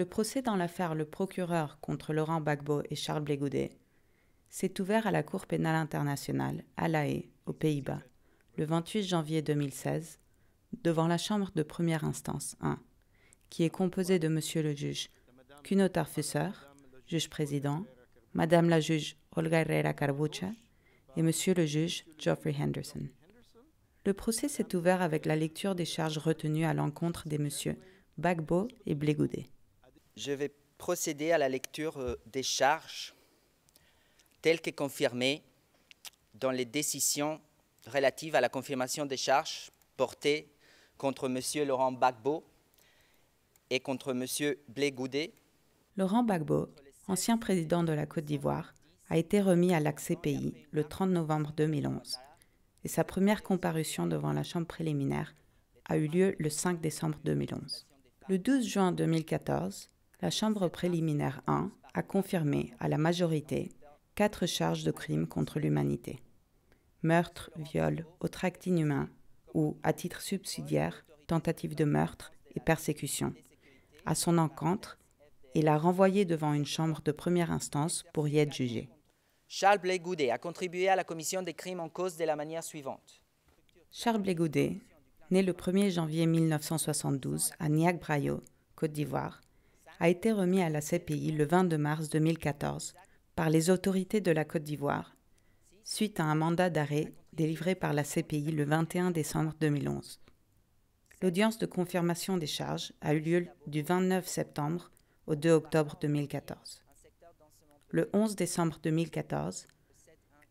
Le procès dans l'affaire Le Procureur contre Laurent Gbagbo et Charles Blé Goudet s'est ouvert à la Cour pénale internationale à La Haye, aux Pays-Bas, le 28 janvier 2016, devant la Chambre de première instance 1, qui est composée de Monsieur le juge Kuno Tarfusser, juge président, Madame la juge Olga Herrera Carbucha et Monsieur le juge Geoffrey Henderson. Le procès s'est ouvert avec la lecture des charges retenues à l'encontre des Messieurs Gbagbo et Blé Goudet. Je vais procéder à la lecture des charges telles que confirmées dans les décisions relatives à la confirmation des charges portées contre M. Laurent Gbagbo et contre M. Blé Goudet. Laurent Gbagbo, ancien président de la Côte d'Ivoire, a été remis à l'ACPI le 30 novembre 2011 et sa première comparution devant la Chambre préliminaire a eu lieu le 5 décembre 2011. Le 12 juin 2014, la Chambre préliminaire 1 a confirmé à la majorité 4 charges de crimes contre l'humanité. Meurtre, viol, autre acte inhumain ou, à titre subsidiaire, tentative de meurtre et persécution, à son encontre et l'a renvoyé devant une chambre de première instance pour y être jugé. Charles Blé Goudet a contribué à la commission des crimes en cause de la manière suivante. Charles Blé Goudet, né le 1er janvier 1972 à Niack-Brayot, Côte d'Ivoire, a été remis à la CPI le 22 mars 2014 par les autorités de la Côte d'Ivoire, suite à un mandat d'arrêt délivré par la CPI le 21 décembre 2011. L'audience de confirmation des charges a eu lieu du 29 septembre au 2 octobre 2014. Le 11 décembre 2014,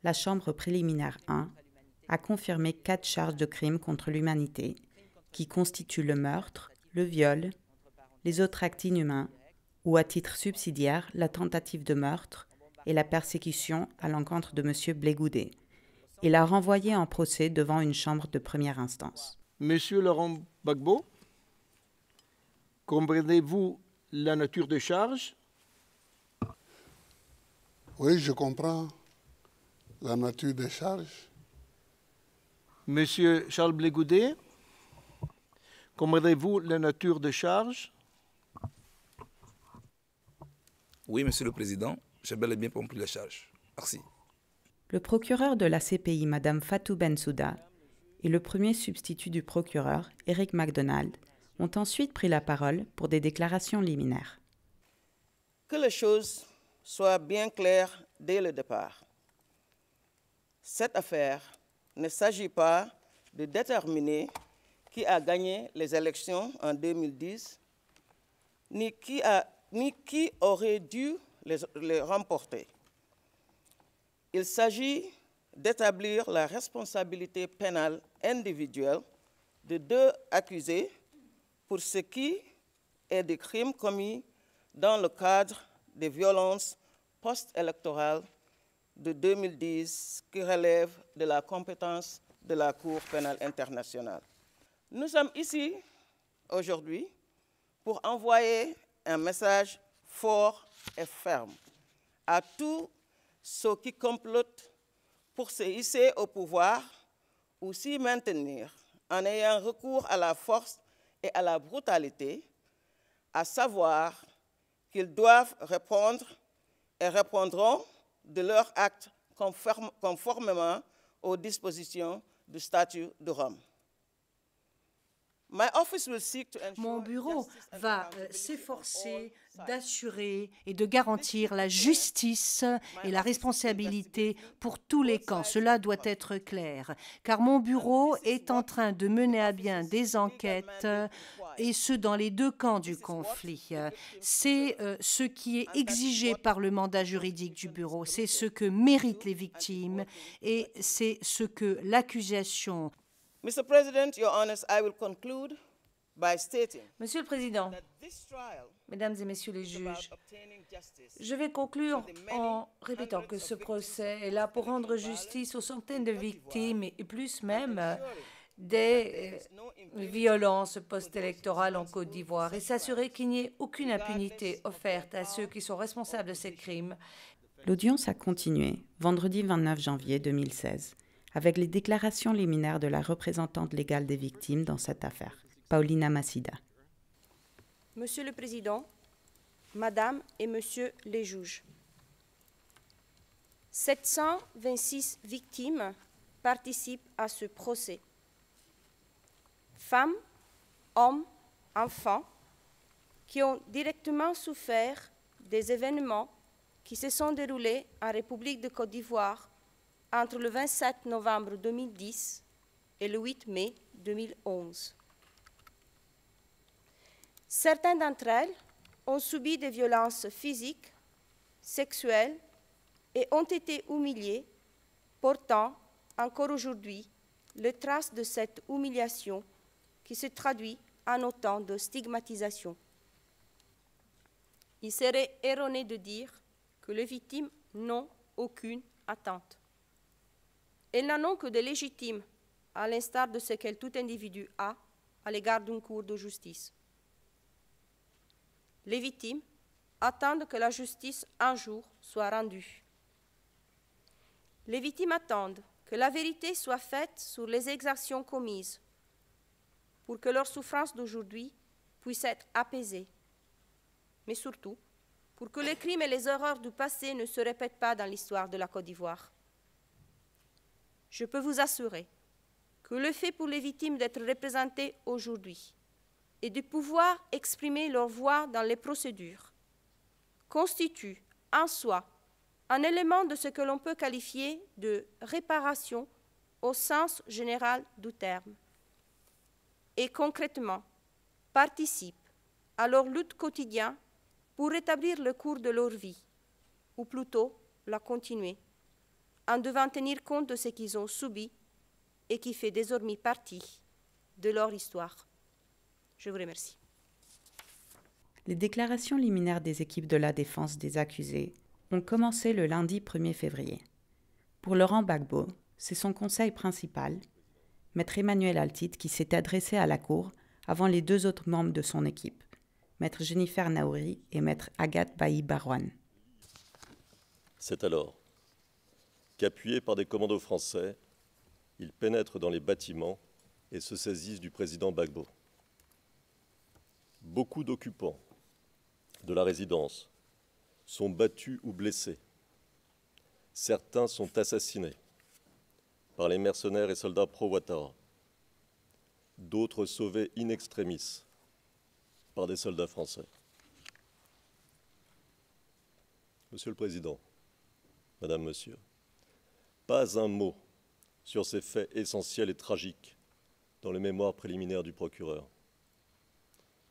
la Chambre préliminaire 1 a confirmé 4 charges de crimes contre l'humanité qui constituent le meurtre, le viol, les autres actes inhumains ou à titre subsidiaire la tentative de meurtre et la persécution à l'encontre de M. Blé Goudet et l'a renvoyé en procès devant une chambre de première instance. Monsieur Laurent Gbagbo, comprenez-vous la nature des charges? Oui, je comprends la nature des charges. Monsieur Charles Blé Goudet, comprenez-vous la nature des charges? Oui, Monsieur le Président, j'ai bel et bien compris la charge. Merci. Le procureur de la CPI, Mme Fatou Bensouda, et le premier substitut du procureur, Eric MacDonald, ont ensuite pris la parole pour des déclarations liminaires. Que les choses soient bien claires dès le départ. Cette affaire ne s'agit pas de déterminer qui a gagné les élections en 2010, ni qui aurait dû les remporter. Il s'agit d'établir la responsabilité pénale individuelle de 2 accusés pour ce qui est des crimes commis dans le cadre des violences post-électorales de 2010 qui relèvent de la compétence de la Cour pénale internationale. Nous sommes ici aujourd'hui pour envoyer un message fort et ferme à tous ceux qui complotent pour se hisser au pouvoir ou s'y maintenir en ayant recours à la force et à la brutalité, à savoir qu'ils doivent répondre et répondront de leurs actes conformément aux dispositions du statut de Rome. Mon bureau va s'efforcer d'assurer et de garantir la justice et la responsabilité pour tous les camps. Cela doit être clair, car mon bureau est en train de mener à bien des enquêtes, et ce dans les 2 camps du conflit. C'est ce qui est exigé par le mandat juridique du bureau, c'est ce que méritent les victimes et c'est ce que l'accusation. Mr. President, Your Honors, I will conclude by stating Monsieur le Président, that this trial Mesdames et Messieurs les juges, je vais conclure en répétant que ce procès est là pour rendre justice aux centaines de victimes et plus même des violences post-électorales en Côte d'Ivoire et s'assurer qu'il n'y ait aucune impunité offerte à ceux qui sont responsables de ces crimes. L'audience a continué vendredi 29 janvier 2016 avec les déclarations liminaires de la représentante légale des victimes dans cette affaire, Paulina Massida. Monsieur le Président, Madame et Monsieur les juges. 726 victimes participent à ce procès. Femmes, hommes, enfants, qui ont directement souffert des événements qui se sont déroulés en République de Côte d'Ivoire entre le 27 novembre 2010 et le 8 mai 2011. Certaines d'entre elles ont subi des violences physiques, sexuelles et ont été humiliées, portant encore aujourd'hui les traces de cette humiliation qui se traduit en autant de stigmatisation. Il serait erroné de dire que les victimes n'ont aucune attente. Elles n'en ont que de légitimes, à l'instar de ce que tout individu a à l'égard d'une cour de justice. Les victimes attendent que la justice un jour soit rendue. Les victimes attendent que la vérité soit faite sur les exactions commises pour que leur souffrance d'aujourd'hui puisse être apaisée, mais surtout pour que les crimes et les horreurs du passé ne se répètent pas dans l'histoire de la Côte d'Ivoire. Je peux vous assurer que le fait pour les victimes d'être représentées aujourd'hui et de pouvoir exprimer leur voix dans les procédures constitue en soi un élément de ce que l'on peut qualifier de réparation au sens général du terme et concrètement participe à leur lutte quotidienne pour rétablir le cours de leur vie, ou plutôt la continuer, en devant tenir compte de ce qu'ils ont subi et qui fait désormais partie de leur histoire. Je vous remercie. Les déclarations liminaires des équipes de la défense des accusés ont commencé le lundi 1er février. Pour Laurent Gbagbo, c'est son conseil principal, Maître Emmanuel Altid, qui s'est adressé à la Cour avant les deux autres membres de son équipe, Maître Jennifer Naouri et Maître Agathe Bailly-Barouane. C'est alors qu'appuyés par des commandos français, ils pénètrent dans les bâtiments et se saisissent du président Gbagbo. Beaucoup d'occupants de la résidence sont battus ou blessés. Certains sont assassinés par les mercenaires et soldats pro-Ouattara. D'autres sauvés in extremis par des soldats français. Monsieur le Président, Madame, Monsieur, pas un mot sur ces faits essentiels et tragiques dans le mémoire préliminaire du procureur.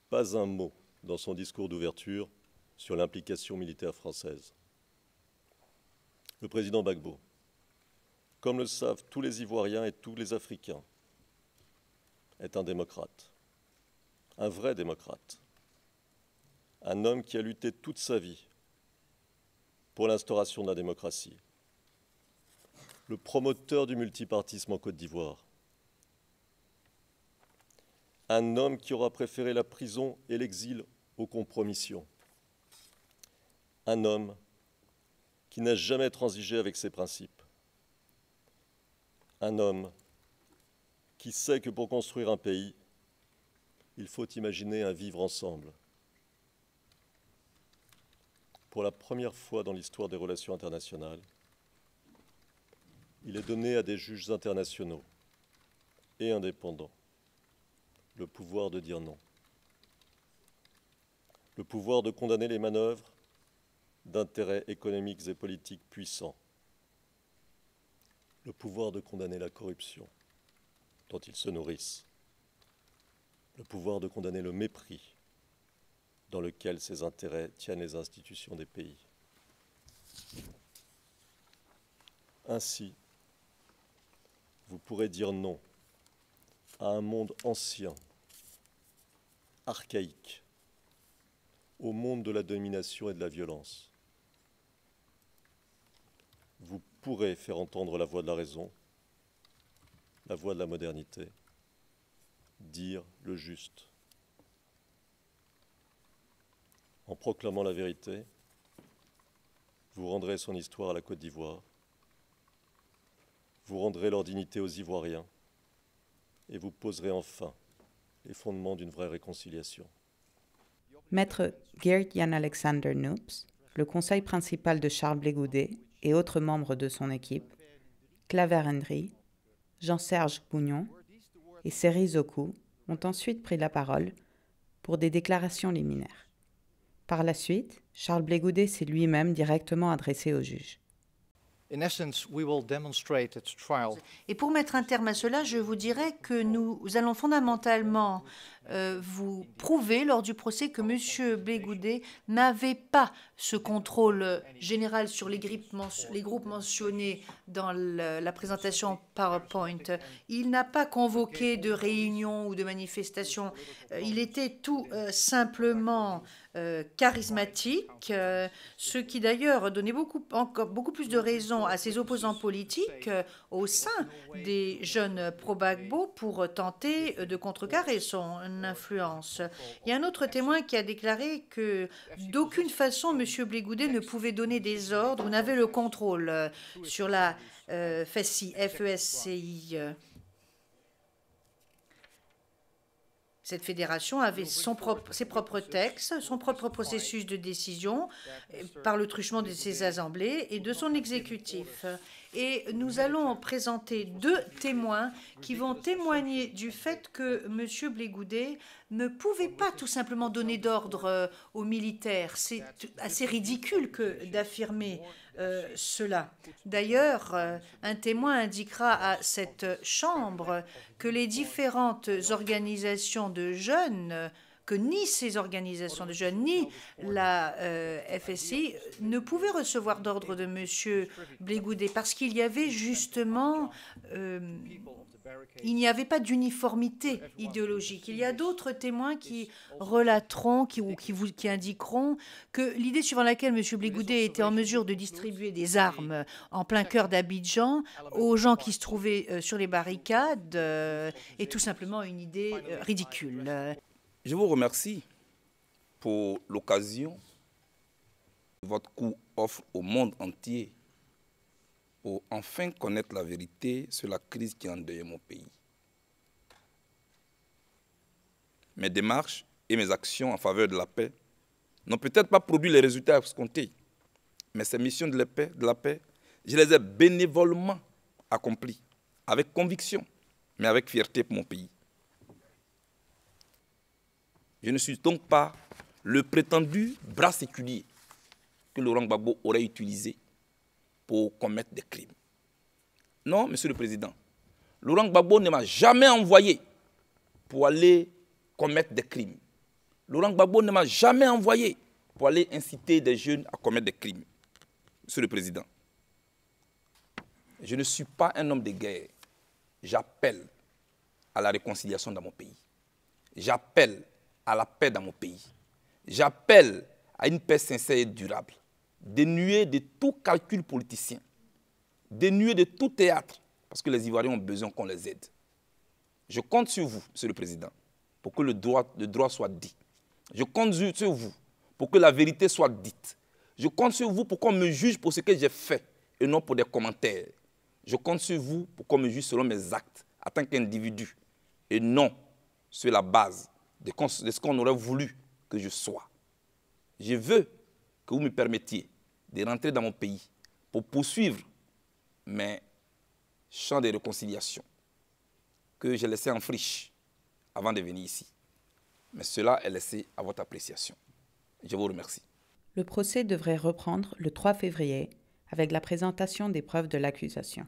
Pas un mot dans son discours d'ouverture sur l'implication militaire française. Le président Gbagbo, comme le savent tous les Ivoiriens et tous les Africains, est un démocrate, un vrai démocrate, un homme qui a lutté toute sa vie pour l'instauration de la démocratie, le promoteur du multipartisme en Côte d'Ivoire, un homme qui aura préféré la prison et l'exil aux compromissions, un homme qui n'a jamais transigé avec ses principes, un homme qui sait que pour construire un pays, il faut imaginer un vivre ensemble. Pour la première fois dans l'histoire des relations internationales, il est donné à des juges internationaux et indépendants le pouvoir de dire non, le pouvoir de condamner les manœuvres d'intérêts économiques et politiques puissants, le pouvoir de condamner la corruption dont ils se nourrissent, le pouvoir de condamner le mépris dans lequel ces intérêts tiennent les institutions des pays. Ainsi, vous pourrez dire non à un monde ancien, archaïque, au monde de la domination et de la violence. Vous pourrez faire entendre la voix de la raison, la voix de la modernité, dire le juste. En proclamant la vérité, vous rendrez son histoire à la Côte d'Ivoire, vous rendrez leur dignité aux Ivoiriens et vous poserez enfin les fondements d'une vraie réconciliation. Maître Geert-Jan Alexander Noops, le conseil principal de Charles Blé Goudet et autres membres de son équipe, Claver Henry, Jean-Serge Gougnon et Seri Zoku ont ensuite pris la parole pour des déclarations liminaires. Par la suite, Charles Blé Goudet s'est lui-même directement adressé au juge. Et pour mettre un terme à cela, je vous dirais que nous allons fondamentalement vous prouver lors du procès que M. Blé Goudet n'avait pas ce contrôle général sur les groupes mentionnés dans la présentation PowerPoint. Il n'a pas convoqué de réunions ou de manifestations. Il était tout simplement charismatique, ce qui d'ailleurs donnait encore beaucoup plus de raisons à ses opposants politiques au sein des jeunes pro-Gbagbo pour tenter de contrecarrer son influence. Il y a un autre témoin qui a déclaré que d'aucune façon M. Blé Goudet ne pouvait donner des ordres ou n'avait le contrôle sur la FESCI. Cette fédération avait ses propres textes, son propre processus de décision par le truchement de ses assemblées et de son exécutif. Et nous allons présenter 2 témoins qui vont témoigner du fait que M. Blé Goudet ne pouvait pas tout simplement donner d'ordre aux militaires. C'est assez ridicule d'affirmer cela. D'ailleurs, un témoin indiquera à cette chambre que les différentes organisations de jeunes, que ni ces organisations de jeunes, ni la FSI ne pouvaient recevoir d'ordre de M. Blé Goudet parce qu'il y avait justement... il n'y avait pas d'uniformité idéologique. Il y a d'autres témoins qui relateront, qui indiqueront que l'idée suivant laquelle M. Blé Goudet était en mesure de distribuer des armes en plein cœur d'Abidjan aux gens qui se trouvaient sur les barricades est tout simplement une idée ridicule. Je vous remercie pour l'occasion que votre coup offre au monde entier pour enfin connaître la vérité sur la crise qui endeuille mon pays. Mes démarches et mes actions en faveur de la paix n'ont peut-être pas produit les résultats escomptés, mais ces missions de la paix, je les ai bénévolement accomplies, avec conviction, mais avec fierté pour mon pays. Je ne suis donc pas le prétendu bras séculier que Laurent Gbagbo aurait utilisé pour commettre des crimes. Non, Monsieur le Président, Laurent Gbagbo ne m'a jamais envoyé pour aller commettre des crimes. Laurent Gbagbo ne m'a jamais envoyé pour aller inciter des jeunes à commettre des crimes. Monsieur le Président, je ne suis pas un homme de guerre. J'appelle à la réconciliation dans mon pays. J'appelle à la paix dans mon pays. J'appelle à une paix sincère et durable, dénuée de tout calcul politicien, dénuée de tout théâtre, parce que les Ivoiriens ont besoin qu'on les aide. Je compte sur vous, Monsieur le Président, pour que le droit soit dit. Je compte sur vous pour que la vérité soit dite. Je compte sur vous pour qu'on me juge pour ce que j'ai fait et non pour des commentaires. Je compte sur vous pour qu'on me juge selon mes actes en tant qu'individu et non sur la base de ce qu'on aurait voulu que je sois. Je veux que vous me permettiez de rentrer dans mon pays pour poursuivre mes champs de réconciliation que j'ai laissés en friche avant de venir ici. Mais cela est laissé à votre appréciation. Je vous remercie. Le procès devrait reprendre le 3 février avec la présentation des preuves de l'accusation.